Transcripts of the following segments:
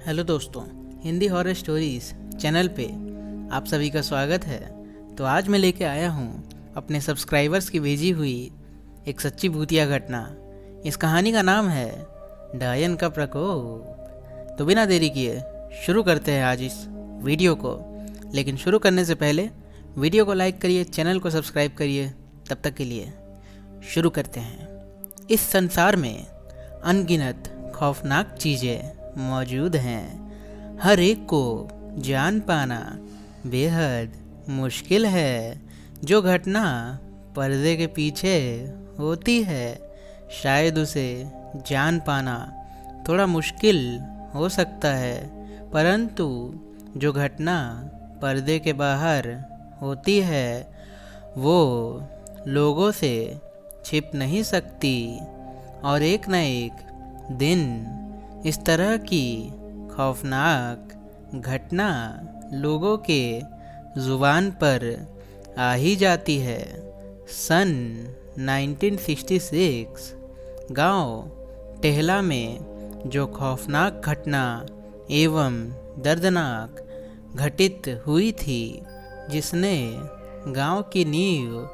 Hello दोस्तों, Hindi horror stories channel पे आप सभी का स्वागत है। तो आज मैं लेके आया हूँ अपने सब्सक्राइबर्स की भेजी हुई एक सच्ची भूतिया घटना। इस कहानी का नाम है डायन का प्रकोप। तो बिना देरी किए शुरू करते हैं आज इस वीडियो को। लेकिन शुरू करने से पहले वीडियो को लाइक करिए, चैनल को सब्सक्राइब करिए। तब तक के लिए शुरू करते हैं। इस संसार में अनगिनत खौफनाक चीज़ें मौजूद हैं। हर एक को जान पाना बेहद मुश्किल है। जो घटना पर्दे के पीछे होती है, शायद उसे जान पाना थोड़ा मुश्किल हो सकता है, परंतु जो घटना पर्दे के बाहर होती है वो लोगों से छिप नहीं सकती। और एक न एक दिन इस तरह की खौफनाक घटना लोगों के ज़ुबान पर आ ही जाती है। सन 1966 गांव टेहला में जो खौफनाक घटना एवं दर्दनाक घटित हुई थी, जिसने गांव की नींव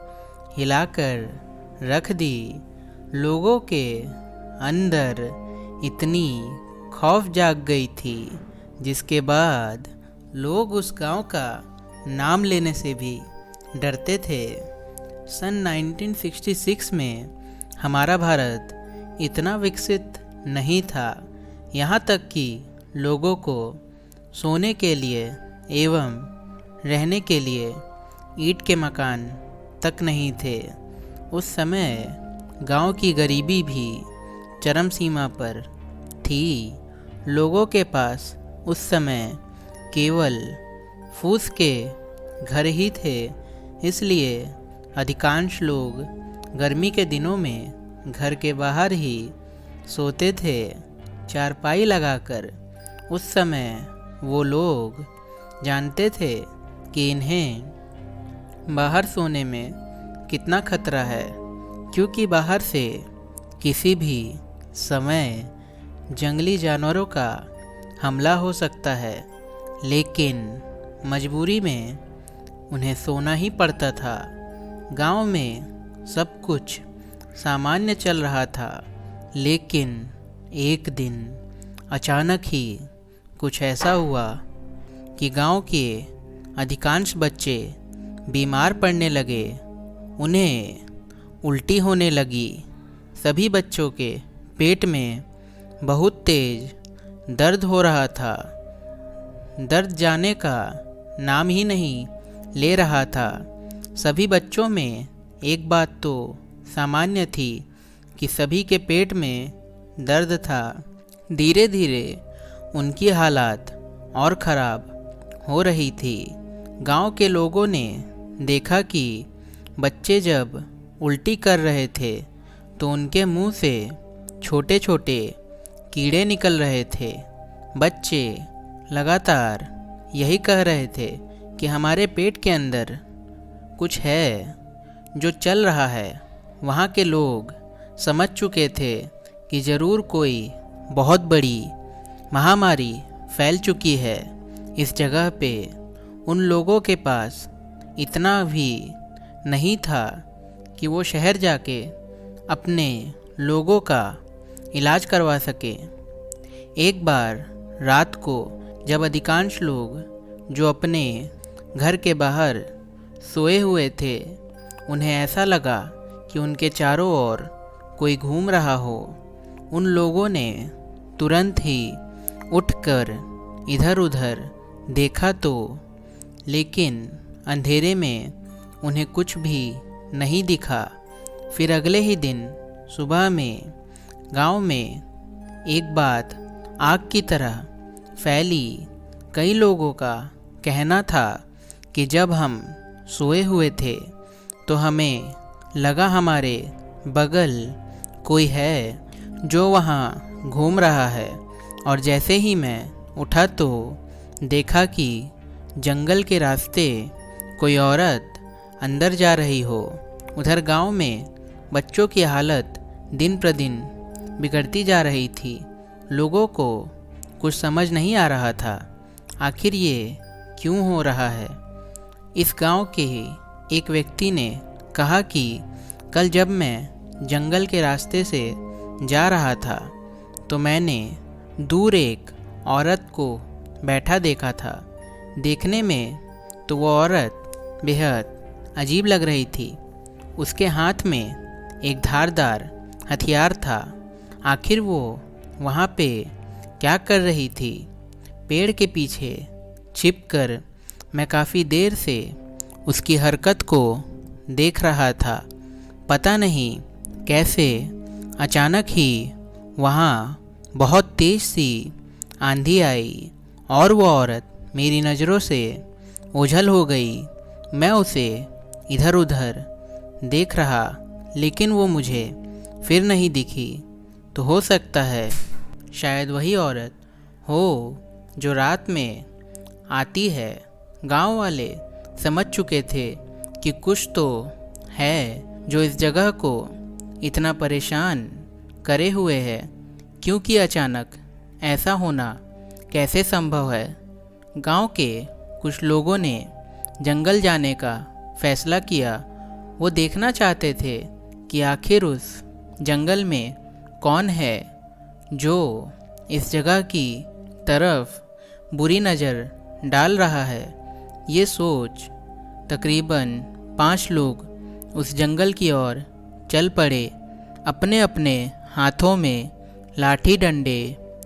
हिलाकर रख दी। लोगों के अंदर इतनी खौफ जाग गई थी, जिसके बाद लोग उस गांव का नाम लेने से भी डरते थे। सन 1966 में हमारा भारत इतना विकसित नहीं था, यहाँ तक कि लोगों को सोने के लिए एवं रहने के लिए ईंट के मकान तक नहीं थे। उस समय गांव की गरीबी भी चरम सीमा पर थी। लोगों के पास उस समय केवल फूस के घर ही थे, इसलिए अधिकांश लोग गर्मी के दिनों में घर के बाहर ही सोते थे, चारपाई लगाकर। उस समय वो लोग जानते थे कि इन्हें बाहर सोने में कितना खतरा है, क्योंकि बाहर से किसी भी समय जंगली जानवरों का हमला हो सकता है। लेकिन मजबूरी में उन्हें सोना ही पड़ता था। गांव में सब कुछ सामान्य चल रहा था, लेकिन एक दिन अचानक ही कुछ ऐसा हुआ कि गांव के अधिकांश बच्चे बीमार पड़ने लगे। उन्हें उल्टी होने लगी। सभी बच्चों के पेट में बहुत तेज दर्द हो रहा था। दर्द जाने का नाम ही नहीं ले रहा था। सभी बच्चों में एक बात तो सामान्य थी कि सभी के पेट में दर्द था। धीरे धीरे उनकी हालत और ख़राब हो रही थी। गांव के लोगों ने देखा कि बच्चे जब उल्टी कर रहे थे तो उनके मुंह से छोटे छोटे कीड़े निकल रहे थे। बच्चे लगातार यही कह रहे थे कि हमारे पेट के अंदर कुछ है जो चल रहा है। वहाँ के लोग समझ चुके थे कि ज़रूर कोई बहुत बड़ी महामारी फैल चुकी है इस जगह पे। उन लोगों के पास इतना भी नहीं था कि वो शहर जाके अपने लोगों का इलाज करवा सके। एक बार रात को जब अधिकांश लोग जो अपने घर के बाहर सोए हुए थे, उन्हें ऐसा लगा कि उनके चारों ओर कोई घूम रहा हो, उन लोगों ने तुरंत ही उठकर इधर उधर देखा तो, लेकिन अंधेरे में उन्हें कुछ भी नहीं दिखा। फिर अगले ही दिन सुबह में गांव में एक बात आग की तरह फैली। कई लोगों का कहना था कि जब हम सोए हुए थे तो हमें लगा हमारे बगल कोई है जो वहाँ घूम रहा है। और जैसे ही मैं उठा तो देखा कि जंगल के रास्ते कोई औरत अंदर जा रही हो। उधर गांव में बच्चों की हालत दिन प्रतिदिन बिगड़ती जा रही थी। लोगों को कुछ समझ नहीं आ रहा था। आखिर ये क्यों हो रहा है। इस गांव के ही एक व्यक्ति ने कहा कि कल जब मैं जंगल के रास्ते से जा रहा था तो मैंने दूर एक औरत को बैठा देखा था। देखने में तो वो औरत बेहद अजीब लग रही थी। उसके हाथ में एक धारदार हथियार था। आखिर वो वहाँ पे क्या कर रही थी। पेड़ के पीछे छिपकर मैं काफ़ी देर से उसकी हरकत को देख रहा था। पता नहीं कैसे अचानक ही वहाँ बहुत तेज़ सी आंधी आई और वो औरत मेरी नज़रों से ओझल हो गई। मैं उसे इधर उधर देख रहा लेकिन वो मुझे फिर नहीं दिखी। तो हो सकता है शायद वही औरत हो जो रात में आती है। गांव वाले समझ चुके थे कि कुछ तो है जो इस जगह को इतना परेशान करे हुए है, क्योंकि अचानक ऐसा होना कैसे संभव है। गांव के कुछ लोगों ने जंगल जाने का फैसला किया। वो देखना चाहते थे कि आखिर उस जंगल में कौन है जो इस जगह की तरफ बुरी नज़र डाल रहा है। ये सोच तकरीबन 5 लोग उस जंगल की ओर चल पड़े। अपने अपने हाथों में लाठी डंडे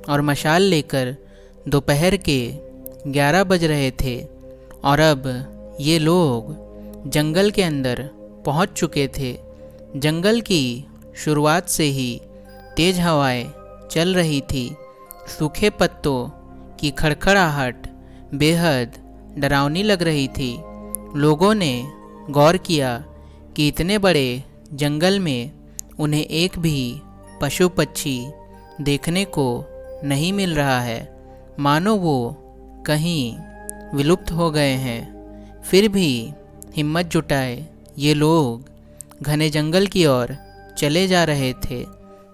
और मशाल लेकर। दोपहर के 11 बज रहे थे और अब ये लोग जंगल के अंदर पहुंच चुके थे। जंगल की शुरुआत से ही तेज़ हवाएं चल रही थी। सूखे पत्तों की खड़खड़ाहट बेहद डरावनी लग रही थी। लोगों ने गौर किया कि इतने बड़े जंगल में उन्हें एक भी पशु पक्षी देखने को नहीं मिल रहा है, मानो वो कहीं विलुप्त हो गए हैं। फिर भी हिम्मत जुटाए ये लोग घने जंगल की ओर चले जा रहे थे।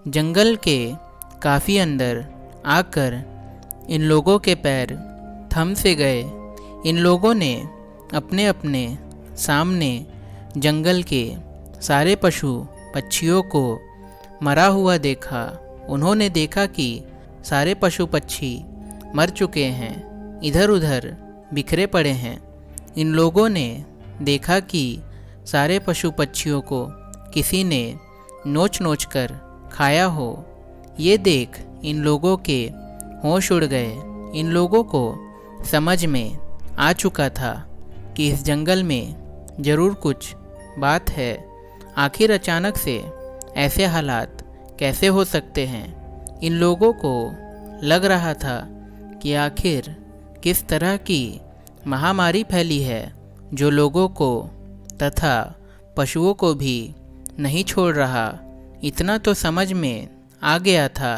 जंगल के काफ़ी अंदर आकर इन लोगों के पैर थम से गए। इन लोगों ने अपने अपने सामने जंगल के सारे पशु पक्षियों को मरा हुआ देखा। उन्होंने देखा कि सारे पशु पक्षी मर चुके हैं, इधर उधर बिखरे पड़े हैं। इन लोगों ने देखा कि सारे पशु पक्षियों को किसी ने नोच नोच कर खाया हो। ये देख इन लोगों के होश उड़ गए। इन लोगों को समझ में आ चुका था कि इस जंगल में ज़रूर कुछ बात है। आखिर अचानक से ऐसे हालात कैसे हो सकते हैं। इन लोगों को लग रहा था कि आखिर किस तरह की महामारी फैली है जो लोगों को तथा पशुओं को भी नहीं छोड़ रहा। इतना तो समझ में आ गया था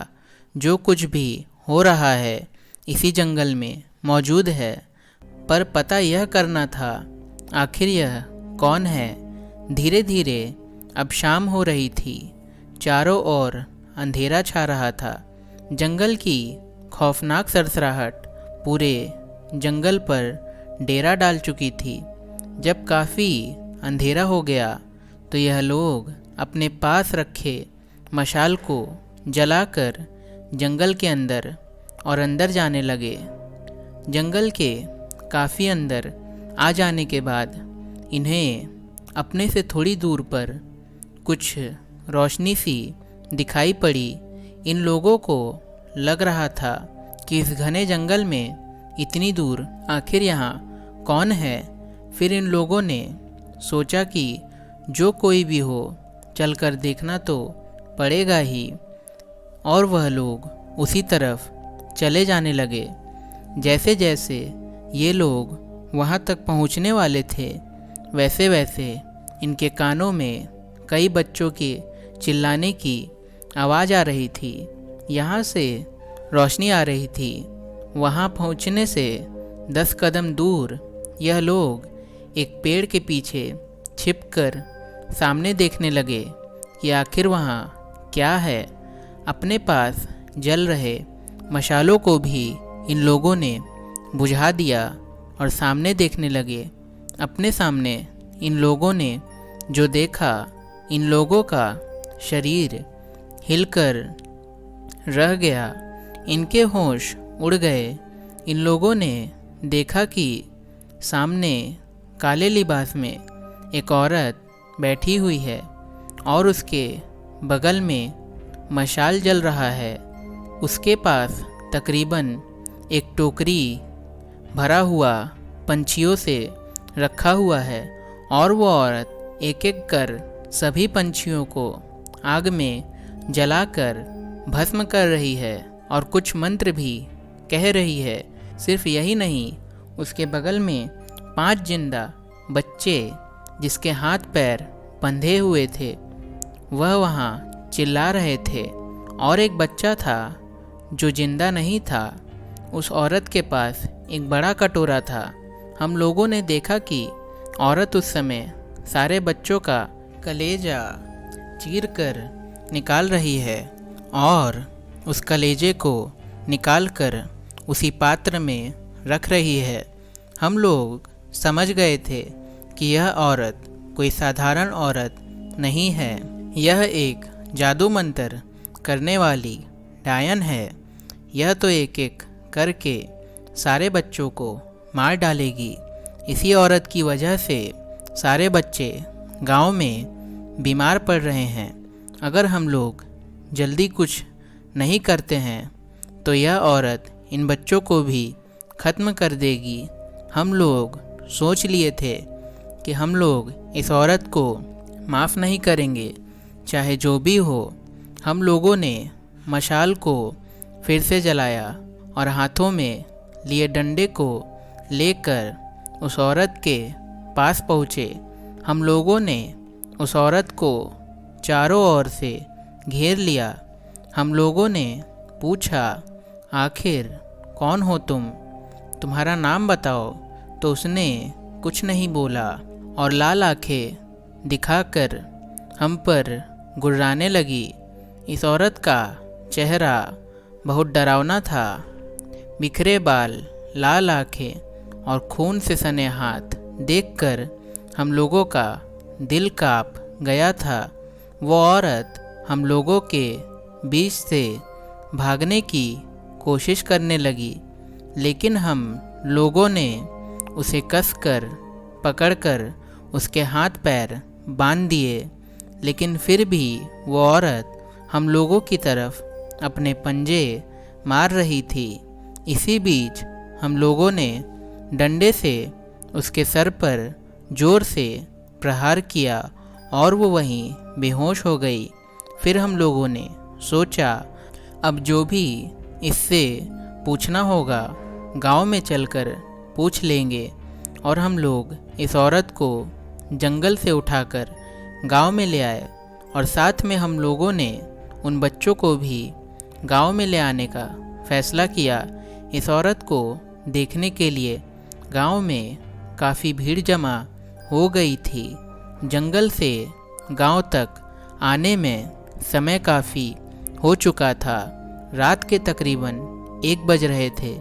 जो कुछ भी हो रहा है इसी जंगल में मौजूद है, पर पता यह करना था आखिर यह कौन है। धीरे धीरे अब शाम हो रही थी। चारों ओर अंधेरा छा रहा था। जंगल की खौफनाक सरसराहट पूरे जंगल पर डेरा डाल चुकी थी। जब काफ़ी अंधेरा हो गया तो यह लोग अपने पास रखे मशाल को जलाकर जंगल के अंदर और अंदर जाने लगे। जंगल के काफ़ी अंदर आ जाने के बाद इन्हें अपने से थोड़ी दूर पर कुछ रोशनी सी दिखाई पड़ी। इन लोगों को लग रहा था कि इस घने जंगल में इतनी दूर आखिर यहाँ कौन है। फिर इन लोगों ने सोचा कि जो कोई भी हो चलकर देखना तो पड़ेगा ही, और वह लोग उसी तरफ चले जाने लगे। जैसे जैसे ये लोग वहाँ तक पहुँचने वाले थे वैसे वैसे इनके कानों में कई बच्चों के चिल्लाने की आवाज़ आ रही थी। यहाँ से रोशनी आ रही थी। वहाँ पहुँचने से 10 कदम दूर यह लोग एक पेड़ के पीछे छिपकर सामने देखने लगे कि आखिर वहाँ क्या है। अपने पास जल रहे मशालों को भी इन लोगों ने बुझा दिया और सामने देखने लगे। अपने सामने इन लोगों ने जो देखा, इन लोगों का शरीर हिलकर रह गया, इनके होश उड़ गए। इन लोगों ने देखा कि सामने काले लिबास में एक औरत बैठी हुई है और उसके बगल में मशाल जल रहा है। उसके पास तकरीबन एक टोकरी भरा हुआ पंछियों से रखा हुआ है और वो औरत एक एक कर सभी पंछियों को आग में जलाकर भस्म कर रही है और कुछ मंत्र भी कह रही है। सिर्फ यही नहीं, उसके बगल में 5 जिंदा बच्चे जिसके हाथ पैर बंधे हुए थे वह वहाँ चिल्ला रहे थे। और एक बच्चा था जो जिंदा नहीं था। उस औरत के पास एक बड़ा कटोरा था। हम लोगों ने देखा कि औरत उस समय सारे बच्चों का कलेजा चीर कर निकाल रही है और उस कलेजे को निकाल कर उसी पात्र में रख रही है। हम लोग समझ गए थे कि यह औरत कोई साधारण औरत नहीं है, यह एक जादू मंत्र करने वाली डायन है। यह तो एक एक करके सारे बच्चों को मार डालेगी। इसी औरत की वजह से सारे बच्चे गांव में बीमार पड़ रहे हैं। अगर हम लोग जल्दी कुछ नहीं करते हैं तो यह औरत इन बच्चों को भी ख़त्म कर देगी। हम लोग सोच लिए थे कि हम लोग इस औरत को माफ़ नहीं करेंगे, चाहे जो भी हो। हम लोगों ने मशाल को फिर से जलाया और हाथों में लिए डंडे को लेकर उस औरत के पास पहुँचे। हम लोगों ने उस औरत को चारों ओर से घेर लिया। हम लोगों ने पूछा, आखिर कौन हो तुम? तुम्हारा नाम बताओ। तो उसने कुछ नहीं बोला और लाल आंखें दिखाकर हम पर गुर्राने लगी। इस औरत का चेहरा बहुत डरावना था। बिखरे बाल, लाल आंखें और खून से सने हाथ देखकर हम लोगों का दिल काँप गया था। वो औरत हम लोगों के बीच से भागने की कोशिश करने लगी, लेकिन हम लोगों ने उसे कसकर पकड़कर उसके हाथ पैर बांध दिए। लेकिन फिर भी वो औरत हम लोगों की तरफ अपने पंजे मार रही थी। इसी बीच हम लोगों ने डंडे से उसके सर पर जोर से प्रहार किया और वो वहीं बेहोश हो गई। फिर हम लोगों ने सोचा, अब जो भी इससे पूछना होगा गांव में चलकर पूछ लेंगे। और हम लोग इस औरत को जंगल से उठाकर गांव में ले आए और साथ में हम लोगों ने उन बच्चों को भी गांव में ले आने का फैसला किया। इस औरत को देखने के लिए गांव में काफ़ी भीड़ जमा हो गई थी। जंगल से गांव तक आने में समय काफ़ी हो चुका था। रात के तकरीबन 1 बज रहे थे।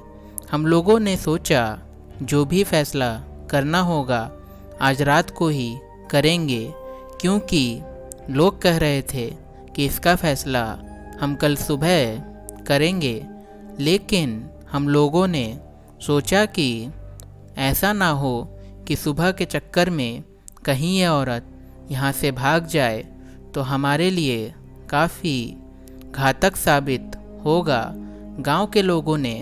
हम लोगों ने सोचा, जो भी फैसला करना होगा आज रात को ही करेंगे, क्योंकि लोग कह रहे थे कि इसका फैसला हम कल सुबह करेंगे। लेकिन हम लोगों ने सोचा कि ऐसा ना हो कि सुबह के चक्कर में कहीं ये औरत यहाँ से भाग जाए तो हमारे लिए काफ़ी घातक साबित होगा। गांव के लोगों ने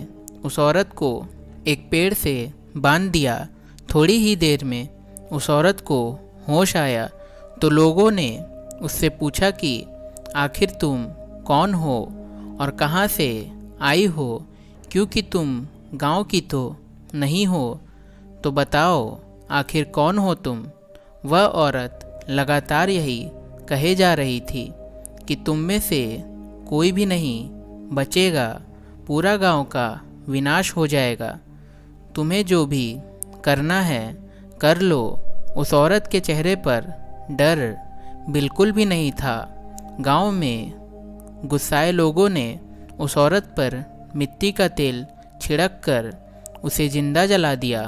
उस औरत को एक पेड़ से बांध दिया। थोड़ी ही देर में उस औरत को होश आया तो लोगों ने उससे पूछा कि आखिर तुम कौन हो और कहाँ से आई हो, क्योंकि तुम गांव की तो नहीं हो, तो बताओ आखिर कौन हो तुम। वह औरत लगातार यही कहे जा रही थी कि तुम में से कोई भी नहीं बचेगा, पूरा गांव का विनाश हो जाएगा, तुम्हें जो भी करना है कर लो। उस औरत के चेहरे पर डर बिल्कुल भी नहीं था। गांव में गुस्साए लोगों ने उस औरत पर मिट्टी का तेल छिड़क कर उसे जिंदा जला दिया।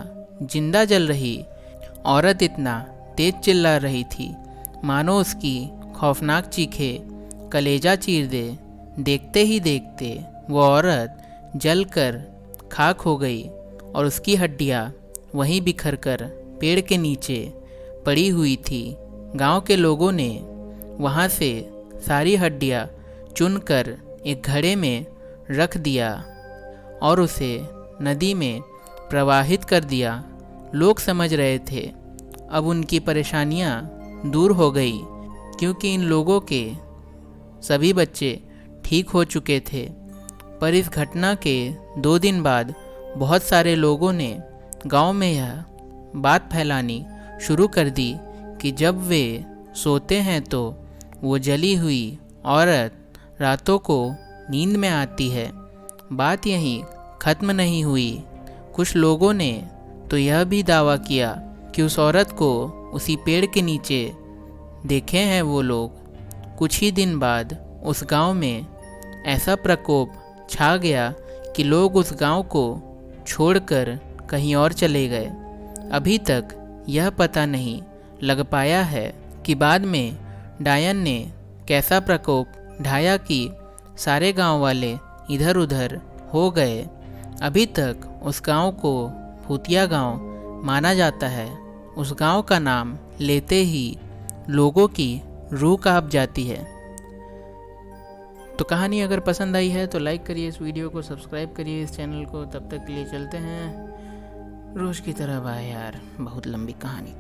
जिंदा जल रही औरत इतना तेज चिल्ला रही थी मानो उसकी खौफनाक चीखें कलेजा चीर दे। देखते ही देखते वो औरत जलकर खाक हो गई और उसकी हड्डियाँ वहीं बिखर कर पेड़ के नीचे पड़ी हुई थी। गांव के लोगों ने वहां से सारी हड्डियाँ चुनकर एक घड़े में रख दिया और उसे नदी में प्रवाहित कर दिया। लोग समझ रहे थे अब उनकी परेशानियां दूर हो गई, क्योंकि इन लोगों के सभी बच्चे ठीक हो चुके थे। पर इस घटना के 2 दिन बाद बहुत सारे लोगों ने गांव में यह बात फैलानी शुरू कर दी कि जब वे सोते हैं तो वो जली हुई औरत रातों को नींद में आती है। बात यहीं ख़त्म नहीं हुई। कुछ लोगों ने तो यह भी दावा किया कि उस औरत को उसी पेड़ के नीचे देखे हैं वो लोग। कुछ ही दिन बाद उस गांव में ऐसा प्रकोप छा गया कि लोग उस गांव को छोड़कर कहीं और चले गए। अभी तक यह पता नहीं लग पाया है कि बाद में डायन ने कैसा प्रकोप ढाया कि सारे गांव वाले इधर उधर हो गए। अभी तक उस गांव को भूतिया गांव माना जाता है। उस गांव का नाम लेते ही लोगों की रूह कांप जाती है। तो कहानी अगर पसंद आई है तो लाइक करिए इस वीडियो को, सब्सक्राइब करिए इस चैनल को। तब तक के लिए चलते हैं रोज़ की तरह। बाय यार, बहुत लंबी कहानी थी।